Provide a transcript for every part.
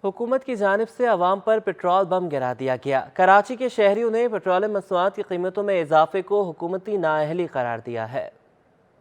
हुकूमत की जानिब से अवाम पर पेट्रोल बम गिरा दिया गया। कराची के शहरियों ने पेट्रोलियम मसनूआत की कीमतों में इजाफे को हुकूमती नाअहली करार दिया है।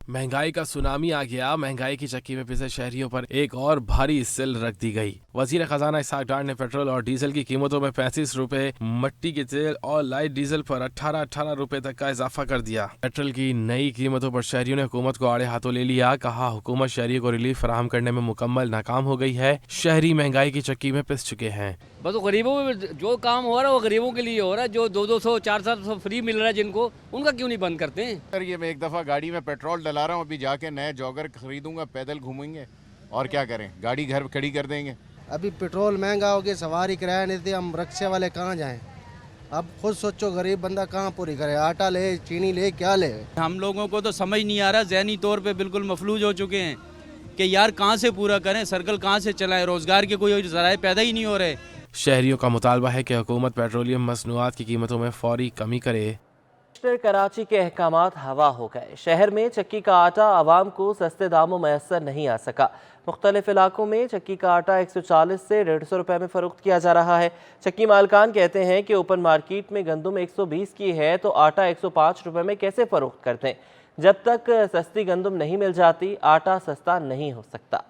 महंगाई का सुनामी आ गया। महंगाई की चक्की में पिसे शहरियों पर एक और भारी सिल रख दी गई। वजीर खजाना इसहाक डार ने पेट्रोल और डीजल की कीमतों में 35 रुपए, मट्टी के तेल और लाइट डीजल पर 18 रुपए तक का इजाफा कर दिया। पेट्रोल की नई कीमतों पर शहरियों ने हुकूमत को आड़े हाथों ले लिया। कहा, हुकूमत शहरियों को रिलीफ फराहम करने में मुकम्मल नाकाम हो गई है। शहरी महंगाई की चक्की में पिस चुके हैं। बस गरीबों में जो काम हो रहा है वो गरीबों के लिए हो रहा है। जो 200 400 फ्री मिल रहा है जिनको, उनका क्यों नहीं बंद करते हैं? सर, ये मैं एक दफ़ा गाड़ी में पेट्रोल डला रहा हूँ, अभी जाके नए जॉगर खरीदूंगा, पैदल घूमेंगे और क्या करें, गाड़ी घर खड़ी कर देंगे। अभी पेट्रोल महंगा हो गया, सवारी किराया नहीं देते, हम रिक्शे वाले कहाँ जाएं? अब खुद सोचो, गरीब बंदा कहाँ पूरी करे, आटा ले, चीनी ले, क्या ले? हम लोगों को तो समझ नहीं आ रहा, ज़हनी तौर पे बिल्कुल मफलूज हो चुके हैं कि यार कहाँ से पूरा करें, सर्कल कहाँ से चलाएं, रोज़गार के कोई ज़राए पैदा ही नहीं हो रहे। शहरियों का मुतालबा है कि हुकूमत पेट्रोलियम मसनूआत की कीमतों में फौरी कमी करे। कराची के अहकामात हवा हो गए। शहर में चक्की का आटा आवाम को सस्ते दामों मैसर नहीं आ सका। मुख्तलिफ इलाकों में चक्की का आटा 140 से 150 रुपए में फरोख्त किया जा रहा है। चक्की मालकान कहते हैं कि ओपन मार्केट में गंदम 120 की है तो आटा 105 रुपए में कैसे फरोख्त करते हैं? जब तक सस्ती गंदम नहीं मिल जाती, आटा सस्ता नहीं हो सकता।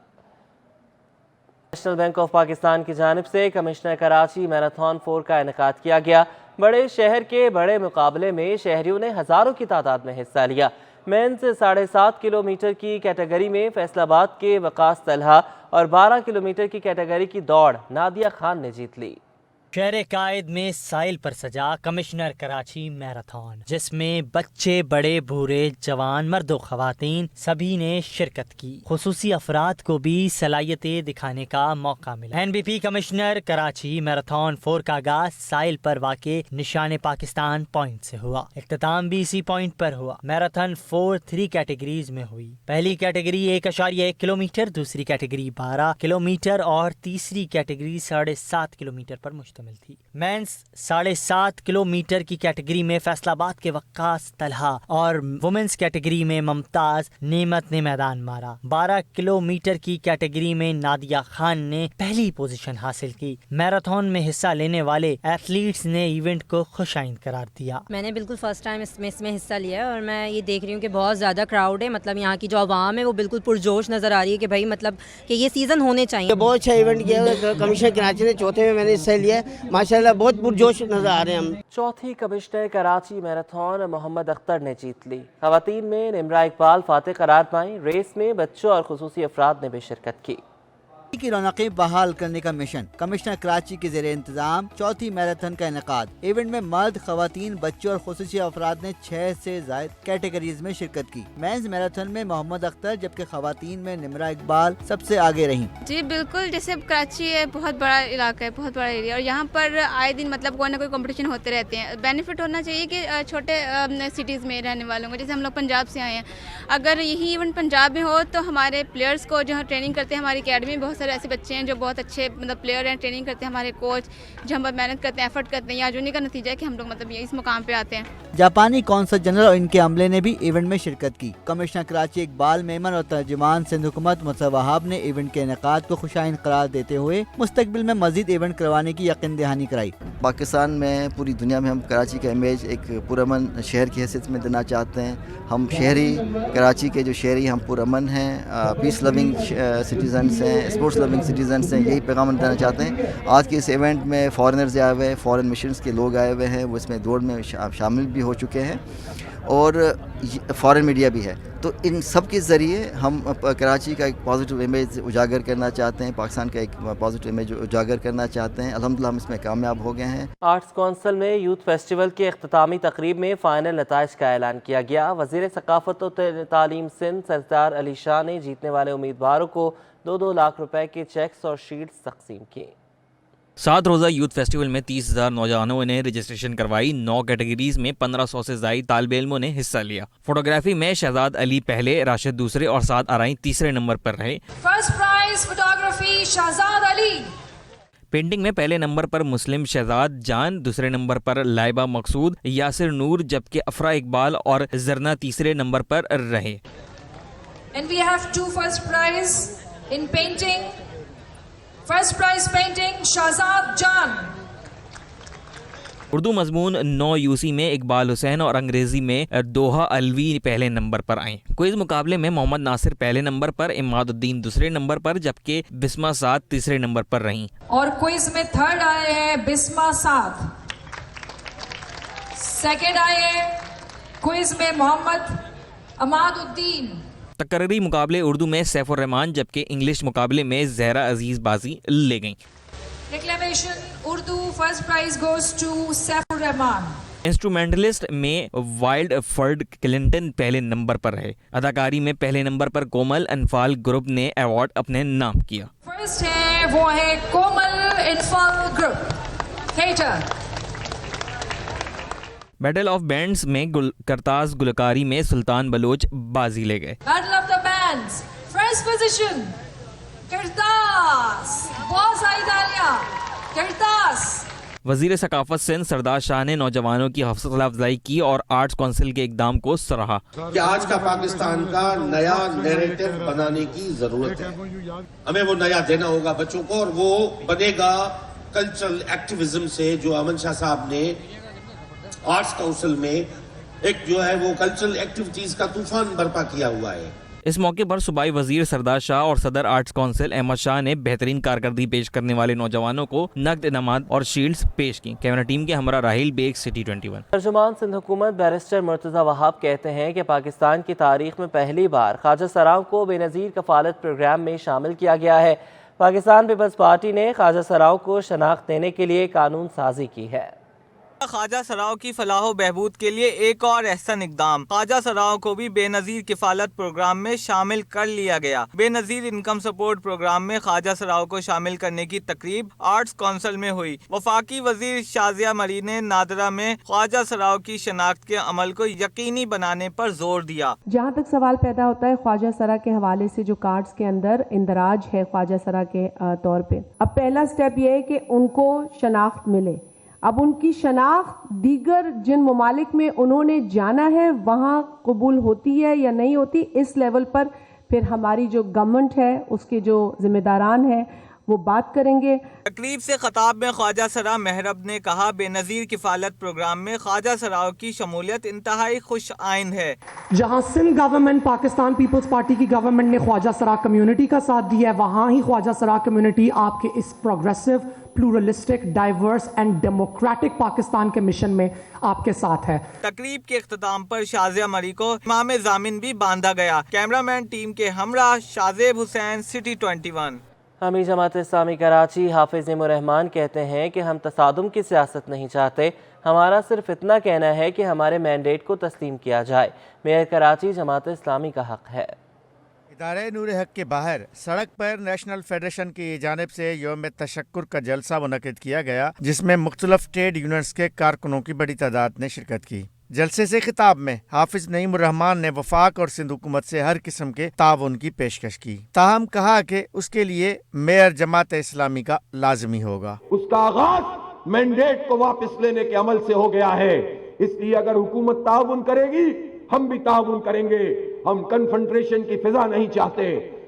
नेशनल बैंक ऑफ पाकिस्तान की जानिब से कमिश्नर कराची मैराथन 4 का इनेकाद किया गया। बड़े शहर के बड़े मुकाबले में शहरियों ने हजारों की तादाद में हिस्सा लिया। मेंस 7.5 किलोमीटर की कैटेगरी में फैसलाबाद के वकास तलहा और 12 किलोमीटर की कैटेगरी की दौड़ नादिया खान ने जीत ली। शहर कायद में साइल पर सजा कमिश्नर कराची मैराथन, जिसमें बच्चे, बड़े, बूढ़े, जवान, मर्द और खवातीन सभी ने शिरकत की। खुसूसी अफराद को भी सलाहियतें दिखाने का मौका मिला। NBP कमिश्नर कराची मैराथन 4 का आगाज साइल पर वाक़े निशान पाकिस्तान पॉइंट से हुआ। इख्तिताम भी इसी पॉइंट पर हुआ। मैराथन 4 3 कैटेगरीज में हुई। पहली कैटेगरी 1.1 किलोमीटर, दूसरी कैटेगरी 12 किलोमीटर और तीसरी कैटेगरी 7.5 किलोमीटर पर मुश्तमिल थी। मेंस 7.5 किलोमीटर की कैटेगरी में फैसलाबाद के वक्कास तलहा और वुमेन्स कैटेगरी में मुमताज नेमत ने मैदान मारा। 12 किलोमीटर की कैटेगरी में नादिया खान ने पहली पोजीशन हासिल की। मैराथन में हिस्सा लेने वाले एथलीट्स ने इवेंट को खुशाइंद करार दिया। मैंने बिल्कुल फर्स्ट टाइम इसमें हिस्सा लिया है और मैं ये देख रही हूँ कि बहुत ज़्यादा क्राउड है। मतलब यहाँ की जो आवाम है वो बिल्कुल पुरजोश नज़र आ रही है कि भाई मतलब कि ये सीज़न होने चाहिए। बहुत अच्छा इवेंट किया कमिश्नर कराची ने, चौथे में मैंने हिस्सा लिया। माशाल्लाह बहुत पुरजोश नजर आ रहे हैं हम। चौथी कमिश्नर कराची मैराथन मोहम्मद अख्तर ने जीत ली। खवातीन में निमरा इकबाल फातेह करार पाई। रेस में बच्चों और खुसूसी अफराद ने भी शिरकत की। की रौनकें बहाल करने का मिशन, कमिश्नर कराची के ज़ेरे इंतजाम चौथी मैराथन का इनेकाद। इवेंट में मर्द, खवातीन, बच्चे और खुसूसी अफराद ने 6 से ज़ायद कैटेगरीज में शिरकत की। मेंस मैराथन में मोहम्मद अख्तर जबकि खवातीन में निमरा इकबाल सबसे आगे रहीं। जी बिल्कुल, जैसे कराची है बहुत बड़ा इलाका है, बहुत बड़ा एरिया, और यहाँ पर आए दिन मतलब कोई ना कोई कंपटीशन होते रहते हैं। बेनिफिट होना चाहिए कि छोटे सिटीज़ में रहने वालों को, जैसे हम लोग पंजाब से आए हैं, अगर यही इवेंट पंजाब में हो तो हमारे प्लेयर्स को जो ट्रेनिंग करते हैं हमारी अकेडमी में, बहुत सारे ऐसे बच्चे हैं जो बहुत अच्छे मतलब प्लेयर हैं, ट्रेनिंग करते हैं हमारे कोच, जो हम मेहनत करते हैं, एफर्ट करते हैं, आज उन्हीं का नतीजा है कि हम लोग मतलब ये इस मुकाम पे आते हैं। जापानी कौंसल जनरल और इनके अमले ने भी इवेंट में शिरकत की। कमिश्नर कराची इकबाल मेमन और तर्जुमान सिंध हुकूमत मुसव्वह वहाब ने इवेंट के इनेकाद को खुशाइन करार देते हुए मुस्तकबिल में मजीद इवेंट करवाने की यकीन दहानी कराई। पाकिस्तान में, पूरी दुनिया में हम कराची का इमेज एक पुरअमन शहर की हैसियत में देना चाहते हैं। हम शहरी, कराची के जो शहरी हम पुरअमन हैं, पीस लविंग सिटीजन्स हैं, स्पोर्ट्स लविंग सिटीजन्स हैं, यही पैगाम देना चाहते हैं। आज के इस इवेंट में फॉरेनर्स आए हुए हैं, फॉरेन मिशंस के लोग आए हुए हैं, वो इसमें दौड़ में शामिल भी हो चुके हैं और फॉरेन मीडिया भी है। तो इन सब के ज़रिए हम कराची का एक पॉजिटिव इमेज उजागर करना चाहते हैं, पाकिस्तान का एक पॉजिटिव इमेज उजागर करना चाहते हैं। अल्हम्दुलिल्लाह हम इसमें कामयाब हो गए हैं। आर्ट्स कौंसिल में यूथ फेस्टिवल के इख्तितामी तकरीब में फ़ाइनल नताइज का ऐलान किया गया। वज़ीर सकाफ़त और तालीम सिंध सरदार अली शाह ने जीतने वाले उम्मीदवारों को 2-2 लाख रुपए के चेक्स और शीट्स तकसीम किए। 7 रोज़ा यूथ फेस्टिवल में 30,000 नौजवानों ने रजिस्ट्रेशन करवाई। 9 कैटेगरीज में 1500 से ज़ायद तालिब इल्मों ने हिस्सा लिया। फोटोग्राफी में शहजाद अली पहले, राशिद दूसरे और साद आराई तीसरे नंबर पर रहे। First prize photography Shahzad Ali. Painting में पहले नंबर पर मुस्लिम शहजाद जान, दूसरे नंबर पर लाइबा मकसूद, यासिर नूर, जबकि अफरा इकबाल और जरना तीसरे नंबर पर रहे। And we have 2 first prize in painting. First prize painting Shahzad जान। उर्दू मजमून 9 यूसी में इकबाल हुसैन और अंग्रेजी में दोहा अलवी पहले नंबर पर आए। क्विज मुकाबले में मोहम्मद नासिर पहले नंबर पर, इमादुद्दीन दूसरे नंबर पर, जबकि बिस्मा साद तीसरे नंबर पर रहीं। और क्विज में थर्ड आए हैं बिस्मा साद, सेकंड आए हैं क्विज में मोहम्मद अमादुद्दीन। तकरीरी मुकाबले उर्दू में सैफुर रहमान, जबकि इंग्लिश मुकाबले में जहरा अजीज बाजी ले गईं। Declamation Urdu first prize goes to Saifur Rahman. Instrumentalist में वाइल्ड फर्ड क्लिंटन पहले नंबर पर रहे। अदाकारी में पहले नंबर पर कोमल अनफाल ग्रुप ने अवार्ड अपने नाम किया। फर्स्ट है वो है कोमल इनफाल group theatre. Battle of bands में करताज गुलकारी में सुल्तान बलोच बाजी ले गए। Battle of the bands first position करतास, बहुत सारी तालियां करतास। वजीर सकाफत सिंध सरदार शाह ने नौजवानों की हौसला अफजाई की और आर्ट्स काउंसिल के इकदाम को सराहा। कि आज का पाकिस्तान का नया नैरेटिव बनाने की जरूरत है, हमें वो नया देना होगा बच्चों को, और वो बनेगा कल्चरल एक्टिविज्म से। जो अमन शाह साहब ने आर्ट्स काउंसिल में एक जो है वो कल्चरल एक्टिविटीज का तूफान बर्पा किया हुआ है। इस मौके पर सूबाई वजीर सरदार शाह और सदर आर्ट्स काउंसिल अहमद शाह ने बेहतरीन कारकर्दगी पेश करने वाले नौजवानों को नकद इनामात और शील्ड्स पेश की। कैमरा टीम के हमरा राहिल बेग, सिटी 21। तर्जुमान सिंध हुकूमत बैरिस्टर मुर्तज़ा वहाब कहते हैं कि पाकिस्तान की तारीख में पहली बार ख्वाजा सराओं को बेनज़ीर कफालत प्रोग्राम में शामिल किया गया है। पाकिस्तान पीपल्स पार्टी ने ख्वाजा सराओं को शनाख्त देने के लिए कानून साजी की है। ख्वाजा सराओं की फलाह बहबूद के लिए एक और अहसन इकदाम, ख्वाजा सराओं को भी बेनज़ीर किफ़ालत प्रोग्राम में शामिल कर लिया गया। बेनज़ीर इनकम सपोर्ट प्रोग्राम में ख्वाजा सराओं को शामिल करने की तकरीब आर्ट्स काउंसिल में हुई। वफाकी वजीर शाजिया मरी ने नादरा में ख्वाजा सराओं की शनाख्त के अमल को यकीनी बनाने पर जोर दिया। जहाँ तक सवाल पैदा होता है ख्वाजा सरा के हवाले से, जो कार्ड्स के अंदर इंदराज है ख्वाजा सरा के तौर पे, अब पहला स्टेप ये है कि उनको शनाख्त मिले। अब उनकी शनाख्त दीगर जिन ममालिक में उन्होंने जाना है वहाँ कबूल होती है या नहीं होती, इस लेवल पर फिर हमारी जो गवर्नमेंट है उसके जो जिम्मेदारान हैं वो बात करेंगे। तकरीब से खताब में ख्वाजा सरा महरब ने कहा, बेनज़ीर किफ़ालत प्रोग्राम में ख्वाजा सराओं की शमूलियत इंतहाई खुश आइंद है। जहाँ सिंध गवर्नमेंट, पाकिस्तान पीपल्स पार्टी की गवर्नमेंट ने ख्वाजा सरा कम्युनिटी का साथ दिया है, वहाँ ही ख्वाजा सरा कम्युनिटी आपके इस progressive, pluralistic, diverse and democratic Pakistan के मिशन में आपके साथ है। तकरीब के इख्तिताम पर शाजिया मरी को इमाम जामिन भी बांधा गया। कैमरामैन टीम के हमरा शाजेब हुसैन, सिटी 21। हामी जमात इस्लामी कराची हाफिज इमर-रहमान कहते हैं कि हम तसादुम की सियासत नहीं चाहते, हमारा सिर्फ इतना कहना है कि हमारे मैंडेट को तस्लीम किया जाए। मेयर कराची जमात इस्लामी का हक है। इदारे नूर हक के बाहर सड़क पर नेशनल फेडरेशन की जानिब से यौम तशक्कुर का जलसा मुनक़िद किया गया, जिसमें मुख्तलिफ ट्रेड यूनियंस के कारकुनों की बड़ी तादाद ने शिरकत की। जलसे से खिताब में हाफिज नईमुर-रहमान ने वफाक और सिंध हुकूमत से हर किस्म के ताउन की पेशकश की। ताहम कहा कि उसके लिए मेयर जमात इस्लामी का लाजमी होगा। उसका आगाज मैंडेट को वापस लेने के अमल से हो गया है, इसलिए अगर हुकूमत ताउन करेगी हम भी ताउन करेंगे। हम कन्फ्रंटेशन की फिजा नहीं चाहते,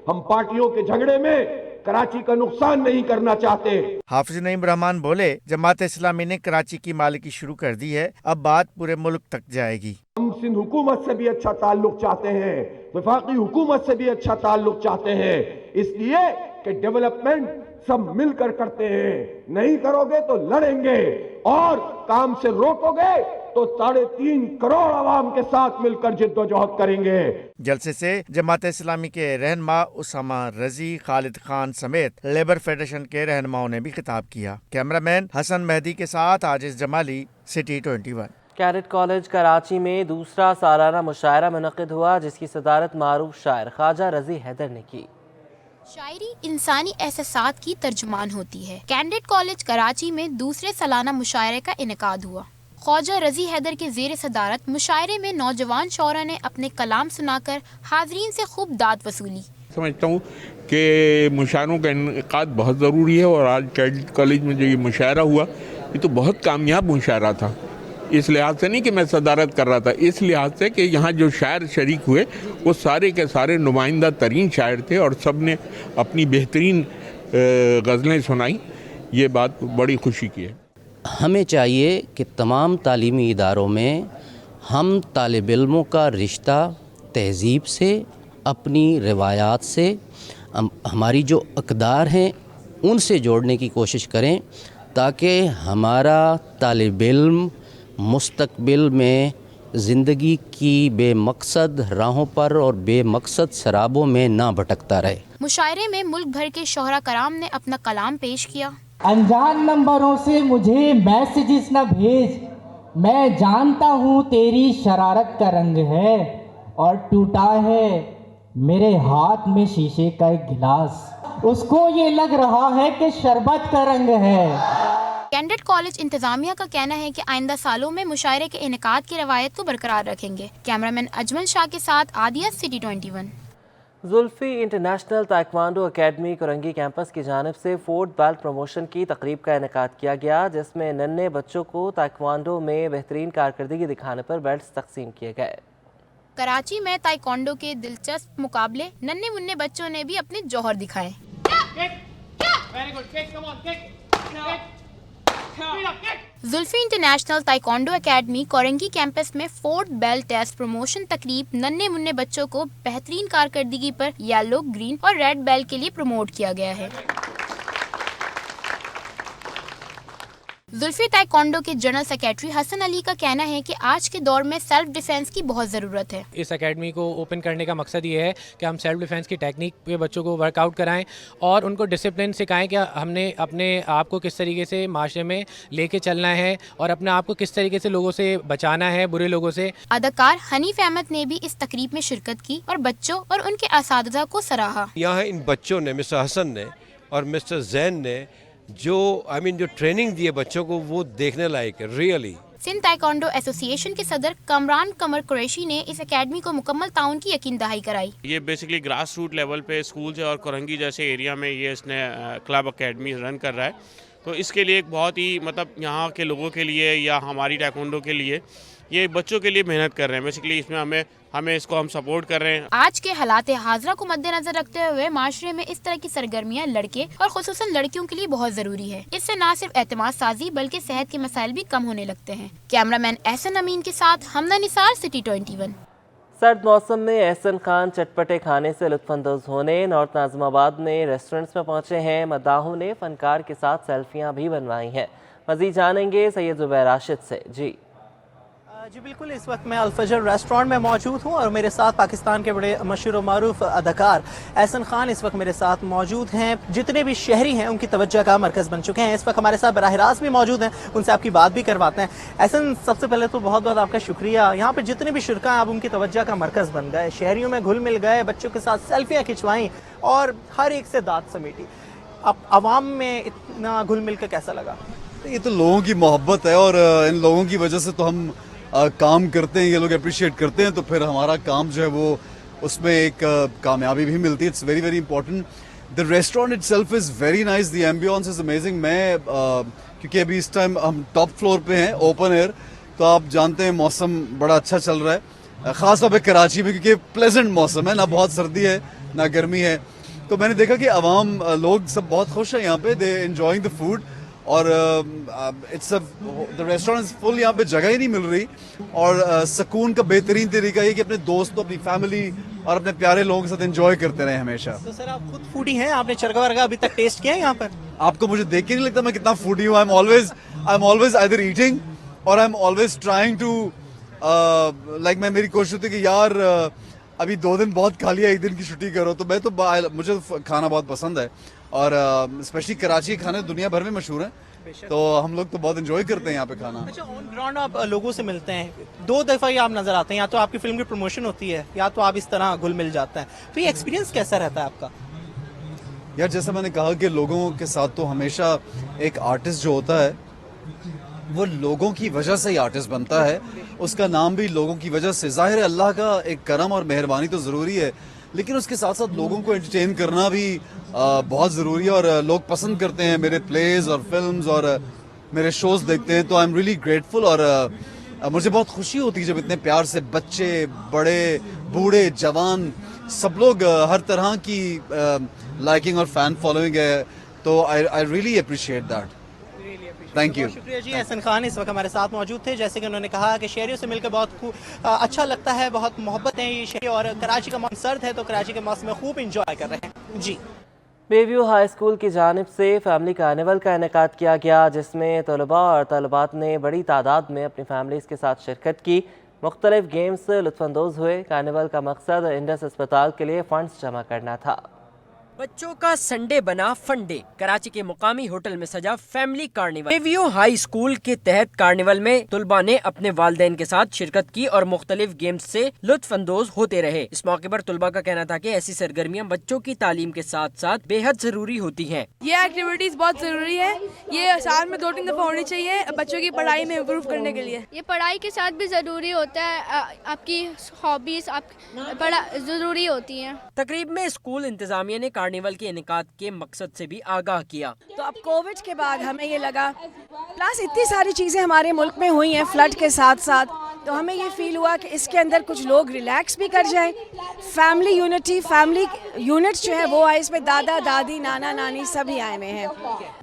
हम पार्टियों के झगड़े में कराची का नुकसान नहीं करना चाहते। हाफिज नईम-रहमान बोले, जमात इस्लामी ने कराची की मालिकी शुरू कर दी है, अब बात पूरे मुल्क तक जाएगी। हम सिंध हुकूमत से भी अच्छा ताल्लुक चाहते हैं, वफाकी हुकूमत से भी अच्छा ताल्लुक चाहते हैं, इसलिए कि डेवलपमेंट सब मिलकर करते हैं। नहीं करोगे तो लड़ेंगे और काम से रोकोगे तो 3.5 करोड़ आवाम के साथ मिलकर जिद्दोजहद करेंगे। जलसे से जमात इस्लामी के रहनुमा उसामा रजी, खालिद खान समेत लेबर फेडरेशन के रहनुमाओं ने भी खिताब किया। कैमरामैन हसन मेहदी के साथ Aziz Jamali, city 21। Cadet college Karachi में दूसरा सालाना मुशायरा मुनक़िद हुआ, जिसकी सदारत मारूफ शायर ख्वाजा रजी हैदर ने की। शायरी इंसानी एहसासात की तर्जुमान होती है। कैडेट कॉलेज कराची में दूसरे सालाना मुशायरे का इनेकाद हुआ। ख्वाजा रजी हैदर के ज़ेर सदारत मुशायरे में नौजवान शौरा ने अपने कलाम सुनाकर हाज़रीन से खूब दाद वसूली। समझता हूँ कि मुशायरों का इनेकाद बहुत ज़रूरी है, और आज कैडेट कॉलेज में जो ये मुशायरा हुआ ये तो बहुत कामयाब मुशायरा था। इस लिहाज से नहीं कि मैं सदारत कर रहा था, इस लिहाज से कि यहाँ जो शायर शरीक हुए वो सारे के सारे नुमाइंदा तरीन शायर थे और सब ने अपनी बेहतरीन गज़लें सुनाई। ये बात बड़ी खुशी की है। हमें चाहिए कि तमाम तालीमी इदारों में हम तालिब इल्मों का रिश्ता तहज़ीब से, अपनी रिवायात से, हमारी जो अक़दार हैं उनसे जोड़ने की कोशिश करें, ताकि हमारा तालिब इल्म मुस्तक़बिल में ज़िंदगी की बेमकसद राहों पर और बेमकसद शराबों में ना भटकता रहे। मुशायरे में मुल्क भर के शोहरा कराम ने अपना कलाम पेश किया। अनजान नंबरों से मुझे मैसेजेस न भेज, मैं जानता हूँ तेरी शरारत का रंग है, और टूटा है मेरे हाथ में शीशे का एक गिलास, उसको ये लग रहा है कि शरबत का रंग है। कैंडेट कॉलेज इंतजामिया का कहना है कि आइंदा सालों में मुशायरे के इनेकाद की रवायत को बरकरार रखेंगे। कैमरामैन अजमल शाह के साथ Adiya, city 21। Zulfi international taekwondo academy Korangi campus की जानिब से फोर्थ बेल्ट प्रमोशन की तकरीब का इनेकाद किया गया, जिसमें नन्हे बच्चों को ताइक्वांडो में बेहतरीन कारकर्दगी दिखाने पर बेल्ट्स तकसीम किए गए। कराची में ताइक्वांडो के दिलचस्प मुकाबले, नन्हे मुन्ने बच्चों ने भी अपने जौहर दिखाए। Zulfi international taekwondo academy Korangi campus में फोर्थ बेल्ट टेस्ट प्रमोशन तकरीब नन्हे मुन्ने बच्चों को बेहतरीन कारकर्दगी पर येलो, ग्रीन और रेड बेल्ट के लिए प्रमोट किया गया है। जुल्फी ताइक्वांडो के जनरल सेक्रेटरी हसन अली का कहना है कि आज के दौर में सेल्फ डिफेंस की बहुत ज़रूरत है। इस एकेडमी को ओपन करने का मकसद ये है कि हम सेल्फ डिफेंस की टेक्निक पे बच्चों को वर्कआउट कराएं और उनको डिसिप्लिन सिखाएं कि हमने अपने आप को किस तरीके से माशरे में लेके चलना है और अपने आप को किस तरीके से लोगों से बचाना है, बुरे लोगों से। अदाकार हनीफ अहमद ने भी इस तकरीब में शिरकत की और बच्चों और उनके असातिज़ा को सराहा। यहाँ इन बच्चों ने, मिस्टर हसन ने और मिस्टर जैन ने जो जो ट्रेनिंग दी है बच्चों को, वो देखने लायक है रियली। सिंध ताइक्वांडो एसोसिएशन के सदर कमरान कमर कुरैशी ने इस एकेडमी को मुकम्मल ताउन की यकीन दहाई कराई। ये बेसिकली ग्रास रूट लेवल पे स्कूल और कोरंगी जैसे एरिया में ये इसने क्लब एकेडमी रन कर रहा है, तो इसके लिए एक बहुत ही यहाँ के लोगों के लिए या हमारी ताइक्वांडो के लिए, ये बच्चों के लिए मेहनत कर रहे हैं। बेसिकली इसमें हमें इसको हम सपोर्ट कर रहे हैं। आज के हालात हाज़रा को मद्देनजर रखते हुए माशरे में इस तरह की सरगर्मियां लड़के और खुसूसन लड़कियों के लिए बहुत जरूरी है। इससे न सिर्फ एतमाद साजी बल्कि सेहत के मसाइल भी कम होने लगते हैं। कैमरामैन एहसन अमीन के साथ हमदा निसार, सिटी 21। सर्द मौसम में एहसन खान चटपटे खाने से लुत्फानंदोज होने नॉर्थ नाज़िमाबाद में रेस्टोरेंट्स में पहुंचे हैं। मद्दाहों ने फनकार के साथ सेल्फियां भी बनवाई हैं। मज़ीद जानेंगे सैयद ज़ुबैर राशिद से। जी बिल्कुल, इस वक्त मैं अल-फजर रेस्टोरेंट में मौजूद हूँ और मेरे साथ पाकिस्तान के बड़े मशहूर मारूफ अदाकार एहसन खान इस वक्त मेरे साथ मौजूद हैं। जितने भी शहरी हैं उनकी तवज्जो का मरकज़ बन चुके हैं। इस वक्त हमारे साथ बराह रास्त भी मौजूद हैं, उनसे आपकी बात भी करवाते हैं। एहसन, सबसे पहले तो बहुत बहुत आपका शुक्रिया। यहाँ पर जितने भी शुरका आप उनकी तवज्जो का मरकज़ बन गए, शहरियों में घुल मिल गए, बच्चों के साथ सेल्फियाँ खिंचवाईं और हर एक से दाद समेटी। अब आवाम में इतना घुल मिल कर कैसा लगा? ये तो लोगों की मोहब्बत है और इन लोगों की वजह से तो हम काम करते हैं, ये लोग अप्रिशिएट करते हैं, तो फिर हमारा काम जो है वो उसमें एक कामयाबी भी मिलती है। It's very very important. The restaurant itself is very nice, the ambience is amazing. मैं क्योंकि अभी इस टाइम हम टॉप फ्लोर पे हैं, ओपन एयर, तो आप जानते हैं मौसम बड़ा अच्छा चल रहा है, ख़ास तौर पर कराची में, क्योंकि प्लेजेंट मौसम है, ना बहुत सर्दी है ना गर्मी है। तो मैंने देखा कि आवाम लोग सब बहुत खुश हैं यहाँ पे, दे एंजॉइंग द फूड और द रेस्टोरेंट फुल, यहाँ पे जगह ही नहीं मिल रही और सुकून का बेहतरीन तरीका ये कि अपने दोस्तों, अपनी फैमिली और अपने प्यारे लोगों के साथ एंजॉय करते रहे हमेशा। तो सर आप खुद फूडी हैं, आपने चरगा वर्गा अभी तक टेस्ट किया है यहाँ पर? आपको मुझे देख के नहीं लगता मैं कितना फूडी हूँ। I am always either eating और I am always trying to मेरी कोशिश होती है कि यार अभी 2 दिन बहुत खा लिया, 1 दिन की छुट्टी करो। तो मैं तो मुझे खाना बहुत पसंद है और स्पेशली कराची के खाने दुनिया भर में मशहूर हैं, तो हम लोग तो बहुत एंजॉय करते हैं यहाँ पे खाना। अच्छा, ऑन ग्राउंड आप लोगों से मिलते हैं, 2 दफ़ा ही आप नजर आते हैं, या तो आपकी फिल्म की प्रमोशन होती है या तो आप इस तरह घुल मिल जाते हैं, तो ये एक्सपीरियंस कैसा रहता है आपका? यार जैसा मैंने कहा कि लोगों के साथ तो हमेशा एक आर्टिस्ट जो होता है वो लोगों की वजह से ही आर्टिस्ट बनता है, उसका नाम भी लोगों की वजह से। जाहिर है अल्लाह का एक करम और मेहरबानी तो ज़रूरी है, लेकिन उसके साथ साथ लोगों को एंटरटेन करना भी बहुत ज़रूरी है और लोग पसंद करते हैं मेरे प्लेज और फिल्म्स और मेरे शोज़ देखते हैं, तो आई एम रियली ग्रेटफुल। और मुझे बहुत खुशी होती है जब इतने प्यार से बच्चे, बड़े, बूढ़े, जवान सब लोग हर तरह की लाइकिंग और फ़ैन फॉलोइंग है। तो I really appreciate that. Thank you. शुक्रिया जी। एहसन खान इस वक्त हमारे साथ मौजूद थे। जैसे कि उन्होंने कहा कि शहरियों से मिलकर बहुत अच्छा लगता है, बहुत मोहब्बत है ये शहरी, और कराची का मौसम सर्द है तो कराची के मौसम में खूब इंजॉय कर रहे हैं जी। बेव्यू हाई स्कूल की जानिब से फैमिली कार्निवल का इनेकाद किया गया, जिसमें तलबा और तलबात ने बड़ी तादाद में अपनी फैमिलीज़ के साथ शिरकत की। मुख्तलिफ गेम्स से लुत्फ़अंदोज़ हुए। कार्निवल का मकसद इंडस अस्पताल के लिए फ़ंड्स जमा करना था। बच्चों का संडे बना फन डे। कराची के मुकामी होटल में सजा family carnival. Bayview high school के तहत कार्निवल में तुलबा ने अपने वालिदैन के साथ शिरकत की और मुख्तलिफ गेम्स से लुत्फ अंदोज होते रहे। इस मौके पर तुलबा का कहना था कि ऐसी सरगर्मियां बच्चों की तालीम के साथ साथ बेहद जरूरी होती हैं। ये एक्टिविटीज बहुत जरूरी है, ये साल में 2-3 दफा होनी चाहिए बच्चों की पढ़ाई में इम्प्रूव करने के लिए। ये पढ़ाई के साथ भी जरूरी होता है, आपकी हॉबीज जरूरी होती हैं। तकरीब में स्कूल इंतजामिया ने कार्निवल के इनेकाद के मकसद से भी आगाह किया। तो अब कोविड के बाद हमें ये लगा, प्लस इतनी सारी चीजें हमारे मुल्क में हुई हैं फ्लड के साथ साथ, तो हमें ये फील हुआ कि इसके अंदर कुछ लोग रिलैक्स भी कर जाएं। फैमिली यूनिटी, फैमिली यूनिट्स जो है वो आए, इसमें दादा दादी नाना नानी सभी आए हुए हैं।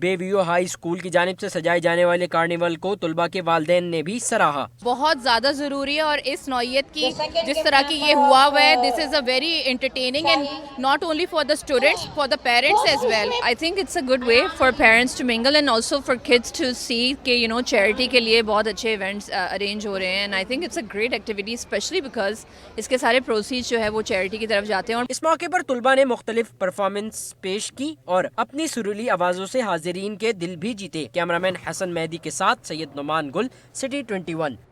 बेव्यू हाई स्कूल की जानिब से सजाए जाने वाले कार्निवल को तुलबा के वालिदैन ने भी सराहा। बहुत ज्यादा जरूरी है और इस नौयत की जिस तरह की ये हुआ है, this is a very entertaining and not only for the students, for the parents as well. I think it's a good way for parents to mingle and also for kids to see कि charity के लिए बहुत अच्छे events arrange हो रहे हैं, and I think it's a great activity especially because इसके सारे proceeds जो है वो charity की तरफ जाते हैं। और इस मौके पर तुलबा ने मुख्तलिफ परफॉर्मेंस पेश की और अपनी सुरीली आवाज़ों से हाजिरीन के दिल भी जीते। कैमरामैन हसन मेहदी के साथ सैयद नुमान गुल, सिटी 21।